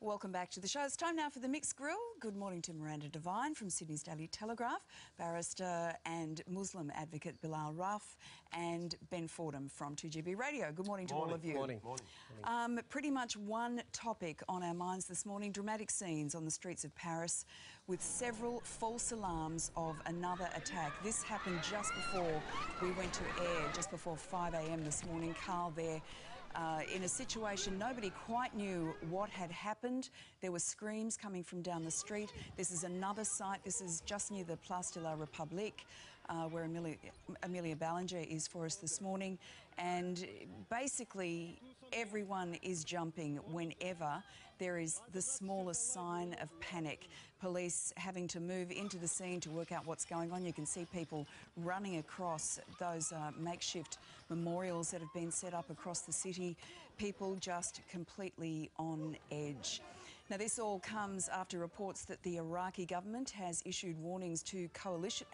Welcome back to the show. It's time now for the Mixed Grill. Good morning to Miranda Devine from Sydney's Daily Telegraph, barrister and Muslim advocate Bilal Raffe, and Ben Fordham from 2GB Radio. Good morning to all of you. Morning. Pretty much one topic on our minds this morning: dramatic scenes on the streets of Paris with several false alarms of another attack. This happened just before we went to air, just before 5 a.m. this morning. Carl there. In a situation nobody quite knew what had happened. There were screams coming from down the street. This is another site. This is just near the Place de la République, where Amelia Ballinger is for us this morning. And basically everyone is jumping whenever there is the smallest sign of panic. Police having to move into the scene to work out what's going on. You can see people running across those makeshift memorials that have been set up across the city. People just completely on edge. Now, this all comes after reports that the Iraqi government had issued warnings to coalition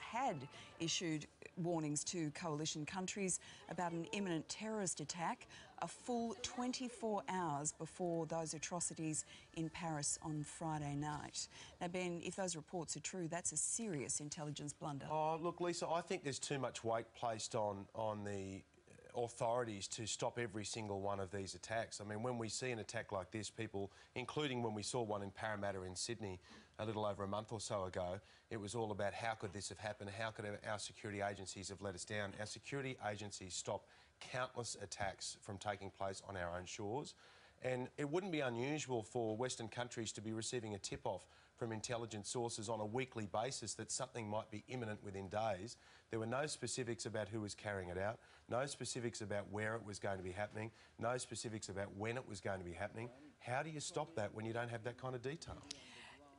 countries about an imminent terrorist attack, a full 24 hours before those atrocities in Paris on Friday night. Now, Ben, if those reports are true, that's a serious intelligence blunder. Oh, look, Lisa, I think there's too much weight placed on the authorities to stop every single one of these attacks. I mean, when we see an attack like this, people, including when we saw one in Parramatta in Sydney a little over a month or so ago, it was all about how could this have happened, how could our security agencies have let us down. Our security agencies stop countless attacks from taking place on our own shores. And it wouldn't be unusual for Western countries to be receiving a tip-off from intelligence sources on a weekly basis that something might be imminent within days. There were no specifics about who was carrying it out, no specifics about where it was going to be happening, no specifics about when it was going to be happening. How do you stop that when you don't have that kind of detail?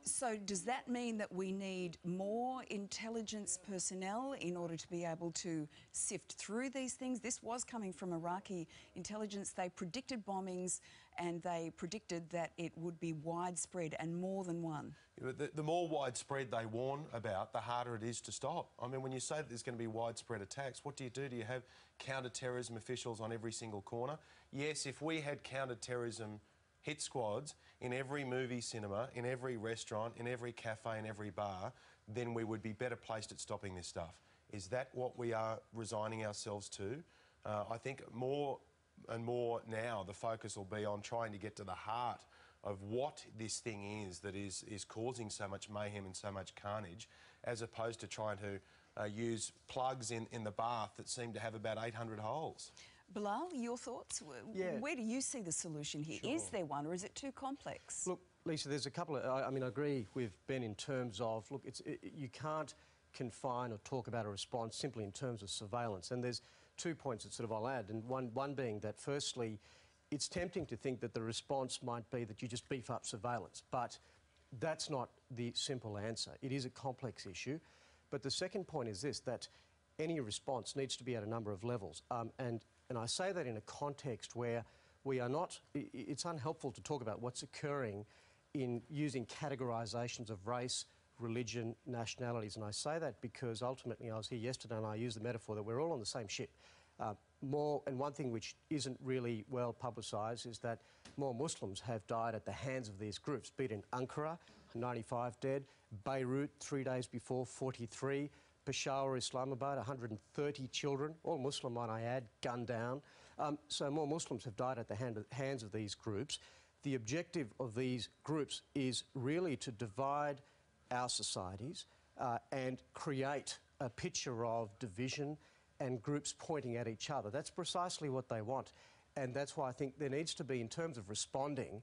So does that mean that we need more intelligence personnel in order to be able to sift through these things? This was coming from Iraqi intelligence. They predicted bombings and they predicted that it would be widespread and more than one. The more widespread they warn about, the harder it is to stop. I mean, when you say that there's going to be widespread attacks, what do? Do you have counter-terrorism officials on every single corner? Yes, if we had counter-terrorism hit squads in every movie cinema, in every restaurant, in every cafe, in every bar, then we would be better placed at stopping this stuff. Is that what we are resigning ourselves to? I think more and more now the focus will be on trying to get to the heart of what this thing is that is causing so much mayhem and so much carnage, as opposed to trying to use plugs in the bath that seem to have about 800 holes. Bilal, your thoughts? Yeah. Where do you see the solution here? Sure. Is there one, or is it too complex? Look, Lisa, there's a couple of... I mean, I agree with Ben in terms of, look, you can't confine or talk about a response simply in terms of surveillance. And there's 2 points that sort of I'll add, and one being that, firstly, it's tempting to think that the response might be that you just beef up surveillance, but that's not the simple answer. It is a complex issue. But the second point is this, that any response needs to be at a number of levels. And I say that in a context where we are not... It's unhelpful to talk about what's occurring in using categorisations of race, religion, nationalities. And I say that because ultimately I was here yesterday and I used the metaphor that we're all on the same ship. And one thing which isn't really well publicised is that more Muslims have died at the hands of these groups, be it in Ankara, 95 dead, Beirut 3 days before, 43, Peshawar, Islamabad, 130 children, all Muslim, might I add, gunned down. So more Muslims have died at the hands of these groups. The objective of these groups is really to divide our societies and create a picture of division and groups pointing at each other. That's precisely what they want. And that's why I think there needs to be, in terms of responding,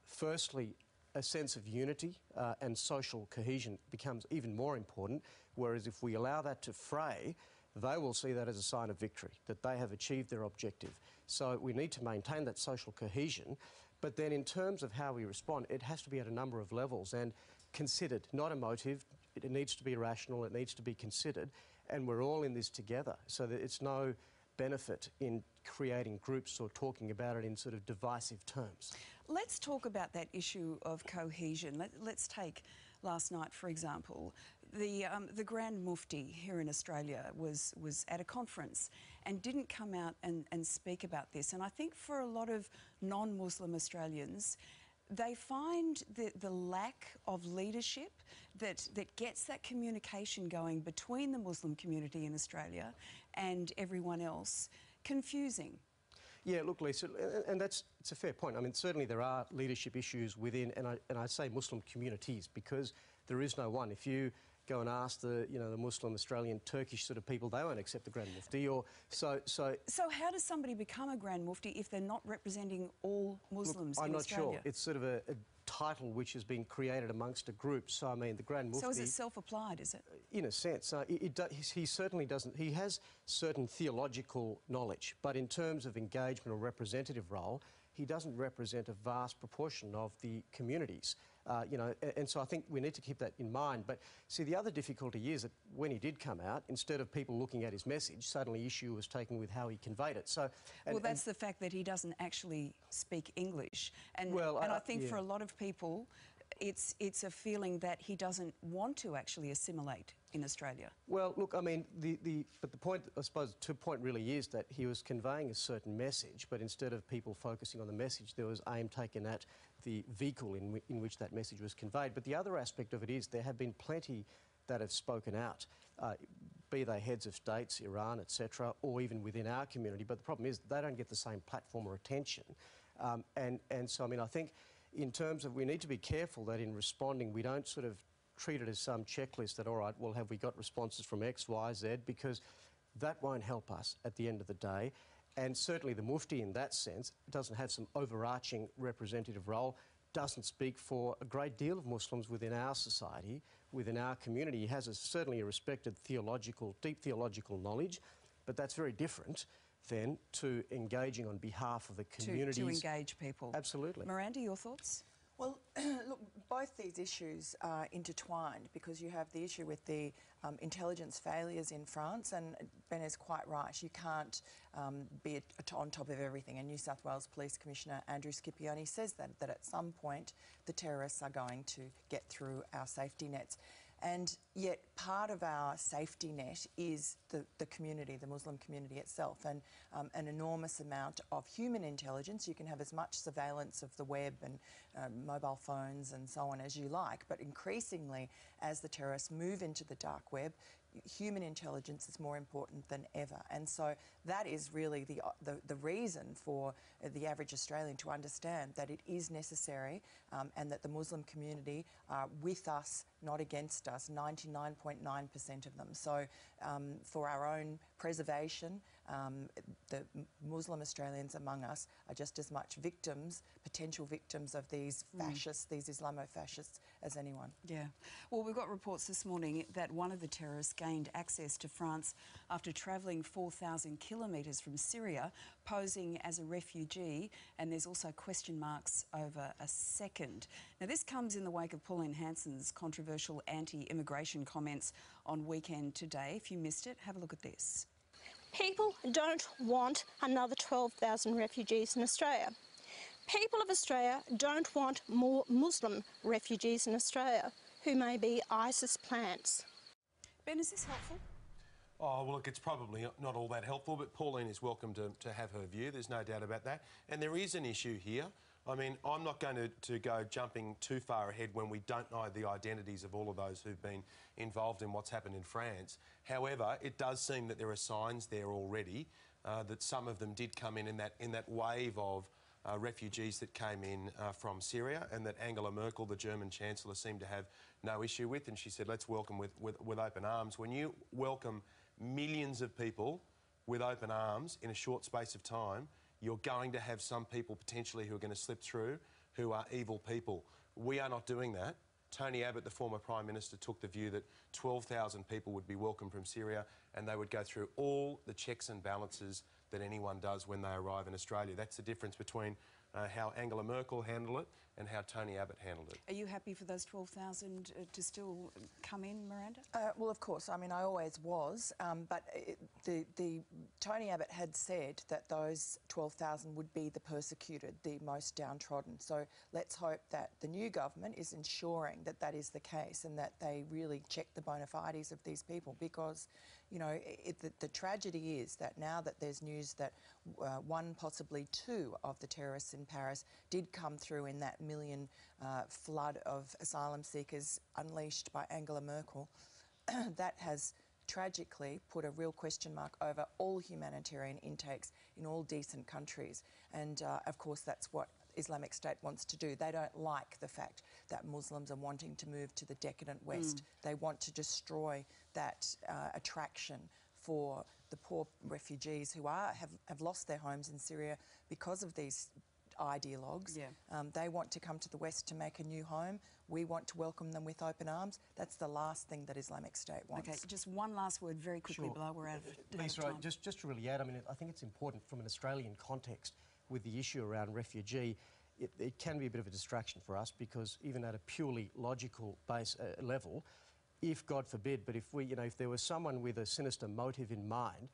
firstly, a sense of unity and social cohesion becomes even more important, whereas if we allow that to fray, they will see that as a sign of victory, that they have achieved their objective. So we need to maintain that social cohesion, but then in terms of how we respond, it has to be at a number of levels and considered, not emotive. It needs to be rational, it needs to be considered, and we're all in this together, so that it's no benefit in creating groups or talking about it in sort of divisive terms. Let's talk about that issue of cohesion. Let's take last night, for example. The Grand Mufti here in Australia was at a conference and didn't come out and speak about this. And I think for a lot of non-Muslim Australians, they find the lack of leadership that gets that communication going between the Muslim community in Australia and everyone else confusing. Yeah, look, Lisa, and it's a fair point. I mean, certainly there are leadership issues within, and I say Muslim communities because there is no one. If you go and ask the Muslim, Australian, Turkish sort of people, they won't accept the Grand Mufti. So how does somebody become a Grand Mufti if they're not representing all Muslims look, in Australia? I'm not sure. It's sort of a title which has been created amongst a group. So, I mean, the Grand Mufti... So is it self-applied, is it? In a sense. He certainly doesn't... He has certain theological knowledge, but in terms of engagement or representative role, he doesn't represent a vast proportion of the communities. And so I think we need to keep that in mind. But see, the other difficulty is that when he did come out, instead of people looking at his message, suddenly issue was taken with how he conveyed it. So, well, that's the fact that he doesn't actually speak English. And I think for a lot of people, it's a feeling that he doesn't want to actually assimilate in Australia. Well, look, I mean, but the point, I suppose, the point really is that he was conveying a certain message, but instead of people focusing on the message, there was aim taken at the vehicle in which that message was conveyed. But the other aspect of it is there have been plenty that have spoken out, be they heads of states, Iran, etc., or even within our community. But the problem is they don't get the same platform or attention. And so, I mean, I think in terms of we need to be careful that in responding we don't sort of treat it as some checklist that, all right, well, have we got responses from X, Y, Z? Because that won't help us at the end of the day. And certainly the Mufti in that sense doesn't have some overarching representative role, doesn't speak for a great deal of Muslims within our society, within our community. He has certainly a respected deep theological knowledge, but that's very different then to engaging on behalf of the communities. To engage people. Absolutely. Miranda, your thoughts? Well, look, both these issues are intertwined because you have the issue with the intelligence failures in France, and Ben is quite right. You can't be on top of everything. And New South Wales Police Commissioner Andrew Scipione says that at some point the terrorists are going to get through our safety nets. And yet part of our safety net is the community, the Muslim community itself, and an enormous amount of human intelligence. You can have as much surveillance of the web and mobile phones and so on as you like, but increasingly as the terrorists move into the dark web, human intelligence is more important than ever. And so that is really the reason for the average Australian to understand that it is necessary and that the Muslim community are with us, not against us, 99.9% of them. So for our own preservation, the Muslim Australians among us are just as much victims, potential victims of these fascists, these Islamofascists, as anyone. Yeah. Well, we've got reports this morning that one of the terrorists gained access to France after travelling 4,000 kilometres from Syria, posing as a refugee, and there's also question marks over a second. Now, this comes in the wake of Pauline Hanson's controversial anti-immigration comments on Weekend Today. If you missed it, have a look at this. People don't want another 12,000 refugees in Australia. People of Australia don't want more Muslim refugees in Australia who may be ISIS plants. Ben, is this helpful? Oh, well, look, it's probably not all that helpful, but Pauline is welcome to have her view. There's no doubt about that. And there is an issue here. I mean, I'm not going to go jumping too far ahead when we don't know the identities of all of those who've been involved in what's happened in France. However, it does seem that there are signs there already that some of them did come in that wave of refugees that came in from Syria, and that Angela Merkel, the German Chancellor, seemed to have no issue with, and she said, let's welcome with open arms. When you welcome millions of people with open arms in a short space of time, you're going to have some people potentially who are going to slip through who are evil people. We are not doing that. Tony Abbott, the former Prime Minister, took the view that 12,000 people would be welcomed from Syria and they would go through all the checks and balances that anyone does when they arrive in Australia. That's the difference between how Angela Merkel handled it and how Tony Abbott handled it. Are you happy for those 12,000 to still come in, Miranda? Well, of course. I mean, I always was. But Tony Abbott had said that those 12,000 would be the persecuted, the most downtrodden. So let's hope that the new government is ensuring that that is the case and that they really check the bona fides of these people, because, you know, the tragedy is that now that there's news that one, possibly two of the terrorists in Paris did come through in that million flood of asylum seekers unleashed by Angela Merkel, that has tragically put a real question mark over all humanitarian intakes in all decent countries. And of course that's what Islamic State wants to do. They don't like the fact that Muslims are wanting to move to the decadent West. They want to destroy that attraction for the poor refugees who have lost their homes in Syria because of these ideologues. They want to come to the West to make a new home. We want to welcome them with open arms. That's the last thing that Islamic State wants. Okay, just one last word very quickly, Sure. Bilal, we're out of Lisa, time. just to really add, I mean, I think it's important from an Australian context with the issue around refugee. It can be a bit of a distraction for us because even at a purely logical base level, if, God forbid, but if we, if there was someone with a sinister motive in mind,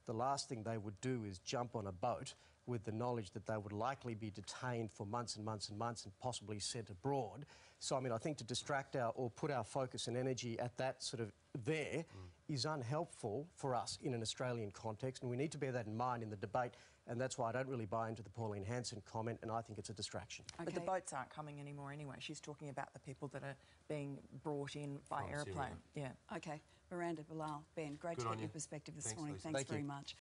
the last thing they would do is jump on a boat with the knowledge that they would likely be detained for months and months and months and possibly sent abroad. So, I mean, I think to distract or put our focus and energy at that sort of there is unhelpful for us in an Australian context, and we need to bear that in mind in the debate, and that's why I don't really buy into the Pauline Hanson comment, and I think it's a distraction. Okay. But the boats aren't coming anymore anyway. She's talking about the people that are being brought in by aeroplane. Okay, Miranda, Bilal, Ben, great Good to on get you. your perspective this Thanks, morning. Lisa. Thanks Thank you. very much.